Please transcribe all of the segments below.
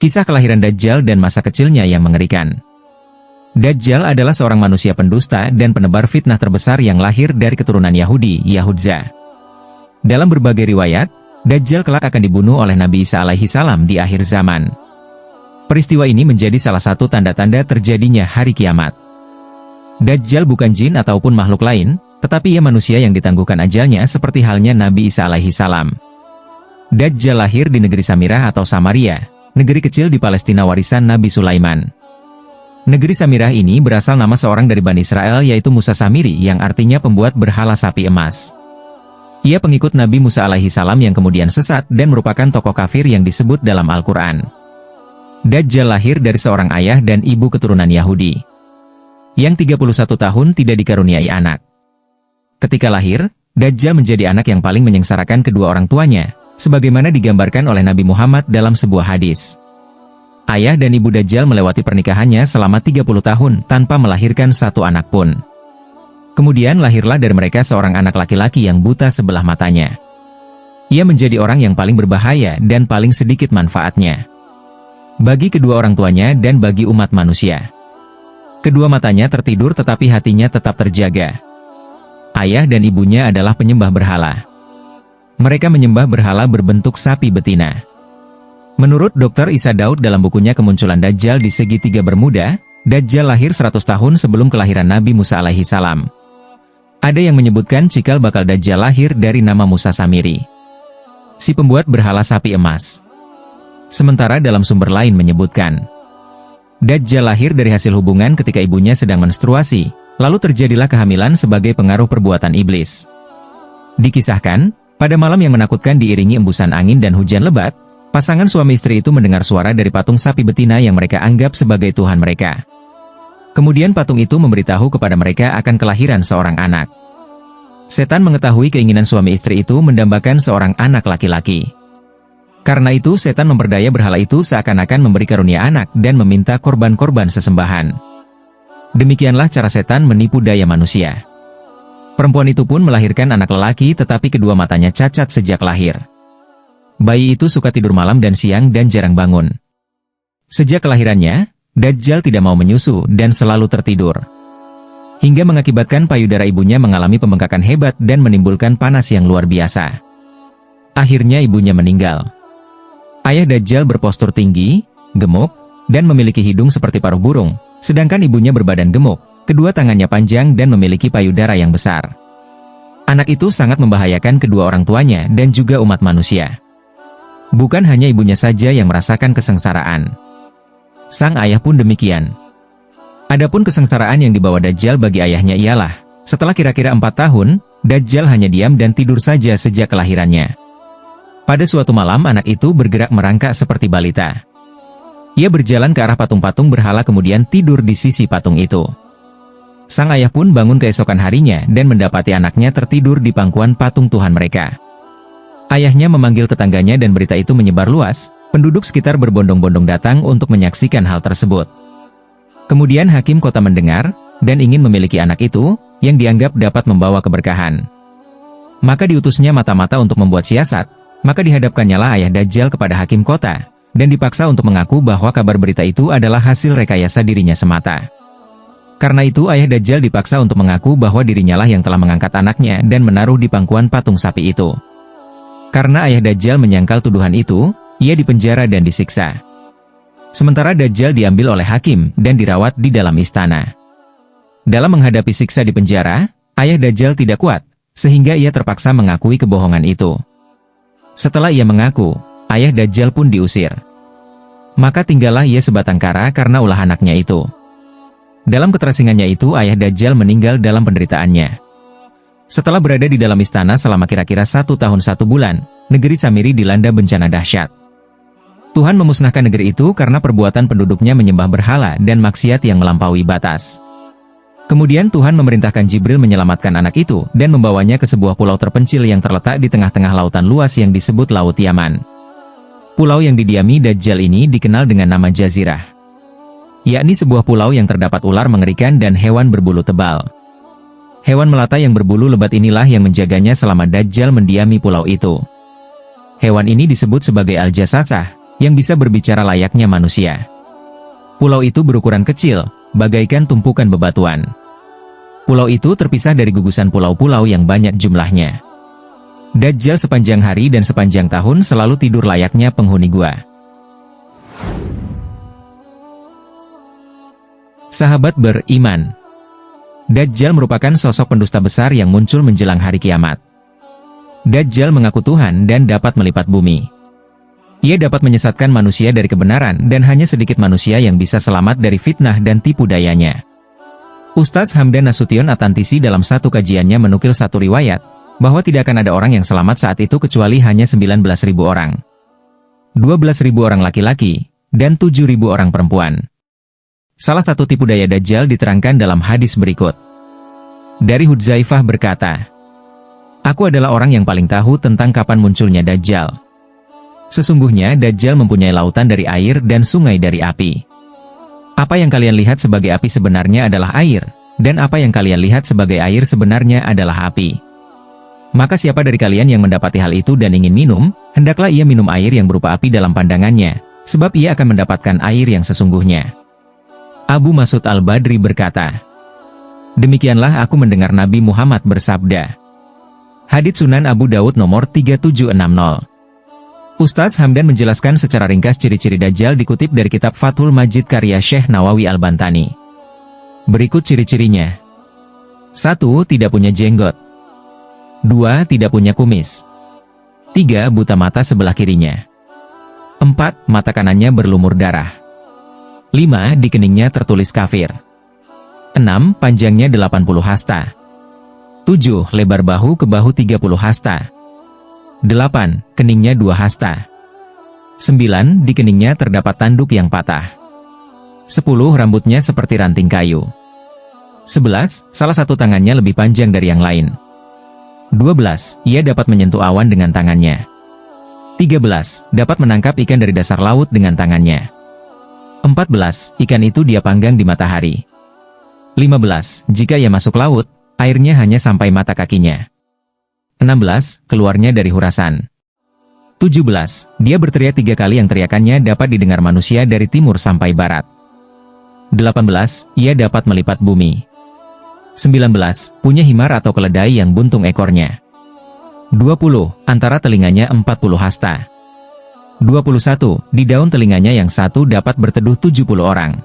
Kisah kelahiran Dajjal dan masa kecilnya yang mengerikan. Dajjal adalah seorang manusia pendusta dan penebar fitnah terbesar yang lahir dari keturunan Yahudi, Yahudza. Dalam berbagai riwayat, Dajjal kelak akan dibunuh oleh Nabi Isa alaihi salam di akhir zaman. Peristiwa ini menjadi salah satu tanda-tanda terjadinya hari kiamat. Dajjal bukan jin ataupun makhluk lain, tetapi ia manusia yang ditangguhkan ajalnya seperti halnya Nabi Isa alaihi salam. Dajjal lahir di negeri Samirah atau Samaria, negeri kecil di Palestina warisan Nabi Sulaiman. Negeri Samirah ini berasal nama seorang dari Bani Israel yaitu Musa Samiri yang artinya pembuat berhala sapi emas. Ia pengikut Nabi Musa alaihi salam yang kemudian sesat dan merupakan tokoh kafir yang disebut dalam Al-Quran. Dajjal lahir dari seorang ayah dan ibu keturunan Yahudi, yang 31 tahun tidak dikaruniai anak. Ketika lahir, Dajjal menjadi anak yang paling menyengsarakan kedua orang tuanya, sebagaimana digambarkan oleh Nabi Muhammad dalam sebuah hadis. Ayah dan ibu Dajjal melewati pernikahannya selama 30 tahun tanpa melahirkan satu anak pun. Kemudian lahirlah dari mereka seorang anak laki-laki yang buta sebelah matanya. Ia menjadi orang yang paling berbahaya dan paling sedikit manfaatnya bagi kedua orang tuanya dan bagi umat manusia. Kedua matanya tertidur tetapi hatinya tetap terjaga. Ayah dan ibunya adalah penyembah berhala. Mereka menyembah berhala berbentuk sapi betina. Menurut Dr. Isa Daud dalam bukunya Kemunculan Dajjal di Segitiga Bermuda, Dajjal lahir 100 tahun sebelum kelahiran Nabi Musa alaihi salam. Ada yang menyebutkan cikal bakal Dajjal lahir dari nama Musa Samiri, si pembuat berhala sapi emas. Sementara dalam sumber lain menyebutkan, Dajjal lahir dari hasil hubungan ketika ibunya sedang menstruasi, lalu terjadilah kehamilan sebagai pengaruh perbuatan iblis. Dikisahkan, pada malam yang menakutkan diiringi embusan angin dan hujan lebat, pasangan suami istri itu mendengar suara dari patung sapi betina yang mereka anggap sebagai Tuhan mereka. Kemudian patung itu memberitahu kepada mereka akan kelahiran seorang anak. Setan mengetahui keinginan suami istri itu mendambakan seorang anak laki-laki. Karena itu setan memperdaya berhala itu seakan-akan memberi karunia anak dan meminta korban-korban sesembahan. Demikianlah cara setan menipu daya manusia. Perempuan itu pun melahirkan anak lelaki tetapi kedua matanya cacat sejak lahir. Bayi itu suka tidur malam dan siang dan jarang bangun. Sejak kelahirannya, Dajjal tidak mau menyusu dan selalu tertidur, hingga mengakibatkan payudara ibunya mengalami pembengkakan hebat dan menimbulkan panas yang luar biasa. Akhirnya ibunya meninggal. Ayah Dajjal berpostur tinggi, gemuk, dan memiliki hidung seperti paruh burung, sedangkan ibunya berbadan gemuk, kedua tangannya panjang dan memiliki payudara yang besar. Anak itu sangat membahayakan kedua orang tuanya dan juga umat manusia. Bukan hanya ibunya saja yang merasakan kesengsaraan. Sang ayah pun demikian. Adapun kesengsaraan yang dibawa Dajjal bagi ayahnya ialah, setelah kira-kira 4 tahun, Dajjal hanya diam dan tidur saja sejak kelahirannya. Pada suatu malam anak itu bergerak merangkak seperti balita. Ia berjalan ke arah patung-patung berhala kemudian tidur di sisi patung itu. Sang ayah pun bangun keesokan harinya dan mendapati anaknya tertidur di pangkuan patung Tuhan mereka. Ayahnya memanggil tetangganya dan berita itu menyebar luas, penduduk sekitar berbondong-bondong datang untuk menyaksikan hal tersebut. Kemudian hakim kota mendengar, dan ingin memiliki anak itu, yang dianggap dapat membawa keberkahan. Maka diutusnya mata-mata untuk membuat siasat, maka dihadapkannya lah ayah Dajjal kepada hakim kota, dan dipaksa untuk mengaku bahwa kabar berita itu adalah hasil rekayasa dirinya semata. Karena itu ayah Dajjal dipaksa untuk mengaku bahwa dirinya lah yang telah mengangkat anaknya dan menaruh di pangkuan patung sapi itu. Karena ayah Dajjal menyangkal tuduhan itu, ia dipenjara dan disiksa. Sementara Dajjal diambil oleh hakim dan dirawat di dalam istana. Dalam menghadapi siksa di penjara, ayah Dajjal tidak kuat, sehingga ia terpaksa mengakui kebohongan itu. Setelah ia mengaku, ayah Dajjal pun diusir. Maka tinggallah ia sebatang kara karena ulah anaknya itu. Dalam keterasingannya itu ayah Dajjal meninggal dalam penderitaannya. Setelah berada di dalam istana selama kira-kira 1 tahun 1 bulan, negeri Samiri dilanda bencana dahsyat. Tuhan memusnahkan negeri itu karena perbuatan penduduknya menyembah berhala dan maksiat yang melampaui batas. Kemudian Tuhan memerintahkan Jibril menyelamatkan anak itu dan membawanya ke sebuah pulau terpencil yang terletak di tengah-tengah lautan luas yang disebut Laut Yaman. Pulau yang didiami Dajjal ini dikenal dengan nama Jazirah, yakni sebuah pulau yang terdapat ular mengerikan dan hewan berbulu tebal. Hewan melata yang berbulu lebat inilah yang menjaganya selama Dajjal mendiami pulau itu. Hewan ini disebut sebagai Al-Jasasah, yang bisa berbicara layaknya manusia. Pulau itu berukuran kecil, bagaikan tumpukan bebatuan. Pulau itu terpisah dari gugusan pulau-pulau yang banyak jumlahnya. Dajjal sepanjang hari dan sepanjang tahun selalu tidur layaknya penghuni gua. Sahabat beriman, Dajjal merupakan sosok pendusta besar yang muncul menjelang hari kiamat. Dajjal mengaku Tuhan dan dapat melipat bumi. Ia dapat menyesatkan manusia dari kebenaran dan hanya sedikit manusia yang bisa selamat dari fitnah dan tipu dayanya. Ustaz Hamdan Nasution Atantisi dalam satu kajiannya menukil satu riwayat, bahwa tidak akan ada orang yang selamat saat itu kecuali hanya 19.000 orang. 12.000 orang laki-laki, dan 7.000 orang perempuan. Salah satu tipu daya Dajjal diterangkan dalam hadis berikut. Dari Hudzaifah berkata, "Aku adalah orang yang paling tahu tentang kapan munculnya Dajjal. Sesungguhnya Dajjal mempunyai lautan dari air dan sungai dari api. Apa yang kalian lihat sebagai api sebenarnya adalah air, dan apa yang kalian lihat sebagai air sebenarnya adalah api. Maka siapa dari kalian yang mendapati hal itu dan ingin minum, hendaklah ia minum air yang berupa api dalam pandangannya, sebab ia akan mendapatkan air yang sesungguhnya." Abu Mas'ud Al-Badri berkata, "Demikianlah aku mendengar Nabi Muhammad bersabda." Hadits Sunan Abu Daud nomor 3760. Ustaz Hamdan menjelaskan secara ringkas ciri-ciri Dajjal dikutip dari kitab Fathul Majid karya Syekh Nawawi Al-Bantani. Berikut ciri-cirinya. 1. Tidak punya jenggot. 2. Tidak punya kumis. 3. Buta mata sebelah kirinya. 4. Mata kanannya berlumur darah. 5. Di keningnya tertulis kafir. 6. Panjangnya 80 hasta. 7. Lebar bahu ke bahu 30 hasta. 8. Keningnya 2 hasta. 9. Di keningnya terdapat tanduk yang patah. 10. Rambutnya seperti ranting kayu. 11. Salah satu tangannya lebih panjang dari yang lain. 12. Ia dapat menyentuh awan dengan tangannya. 13. Dapat menangkap ikan dari dasar laut dengan tangannya. 14. Ikan itu dia panggang di matahari. 15. Jika ia masuk laut, airnya hanya sampai mata kakinya. 16. Keluarnya dari hurasan. 17. Dia berteriak 3 kali yang teriakannya dapat didengar manusia dari timur sampai barat. 18. Ia dapat melipat bumi. 19. Punya himar atau keledai yang buntung ekornya. 20. Antara telinganya 40 hasta. 21. Di daun telinganya yang satu dapat berteduh 70 orang.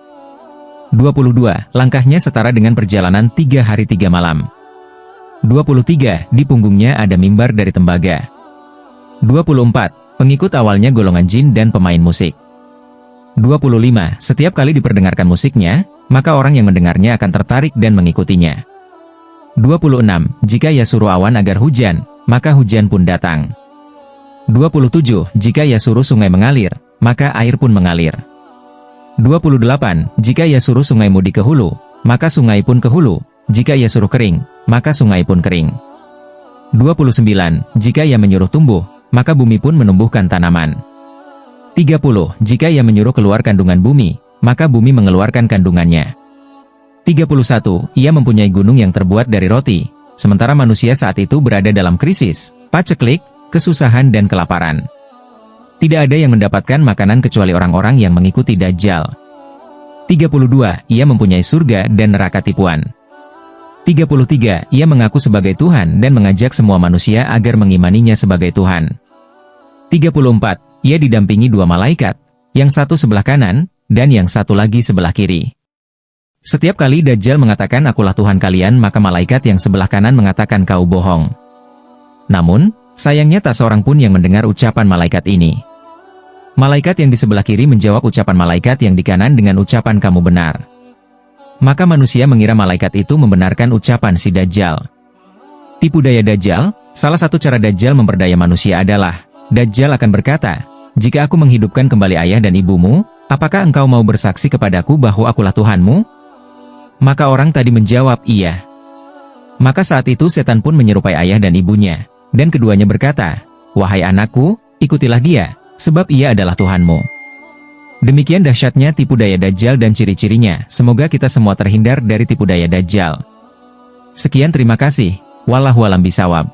22. Langkahnya setara dengan perjalanan 3 hari 3 malam. 23. Di punggungnya ada mimbar dari tembaga. 24. Pengikut awalnya golongan jin dan pemain musik. 25. Setiap kali diperdengarkan musiknya, maka orang yang mendengarnya akan tertarik dan mengikutinya. 26. Jika ia suruh awan agar hujan, maka hujan pun datang. 27. Jika ia suruh sungai mengalir, maka air pun mengalir. 28. Jika ia suruh sungai mudi ke hulu, maka sungai pun ke hulu. Jika ia suruh kering, maka sungai pun kering. 29. Jika ia menyuruh tumbuh, maka bumi pun menumbuhkan tanaman. 30. Jika ia menyuruh keluar kandungan bumi, maka bumi mengeluarkan kandungannya. 31. Ia mempunyai gunung yang terbuat dari roti, sementara manusia saat itu berada dalam krisis, paceklik, kesusahan dan kelaparan. Tidak ada yang mendapatkan makanan kecuali orang-orang yang mengikuti Dajjal. 32. Ia mempunyai surga dan neraka tipuan. 33. Ia mengaku sebagai Tuhan dan mengajak semua manusia agar mengimaninya sebagai Tuhan. 34. Ia didampingi 2 malaikat, yang satu sebelah kanan, dan yang satu lagi sebelah kiri. Setiap kali Dajjal mengatakan akulah Tuhan kalian, maka malaikat yang sebelah kanan mengatakan kau bohong. Namun, sayangnya tak seorang pun yang mendengar ucapan malaikat ini. Malaikat yang di sebelah kiri menjawab ucapan malaikat yang di kanan dengan ucapan kamu benar. Maka manusia mengira malaikat itu membenarkan ucapan si Dajjal. Tipu daya Dajjal, salah satu cara Dajjal memperdaya manusia adalah, Dajjal akan berkata, jika aku menghidupkan kembali ayah dan ibumu, apakah engkau mau bersaksi kepadaku bahwa akulah Tuhanmu? Maka orang tadi menjawab, iya. Maka saat itu setan pun menyerupai ayah dan ibunya, dan keduanya berkata, wahai anakku, ikutilah dia, sebab ia adalah Tuhanmu. Demikian dahsyatnya tipu daya Dajjal dan ciri-cirinya, semoga kita semua terhindar dari tipu daya Dajjal. Sekian terima kasih, wallahu a'lam bishawab.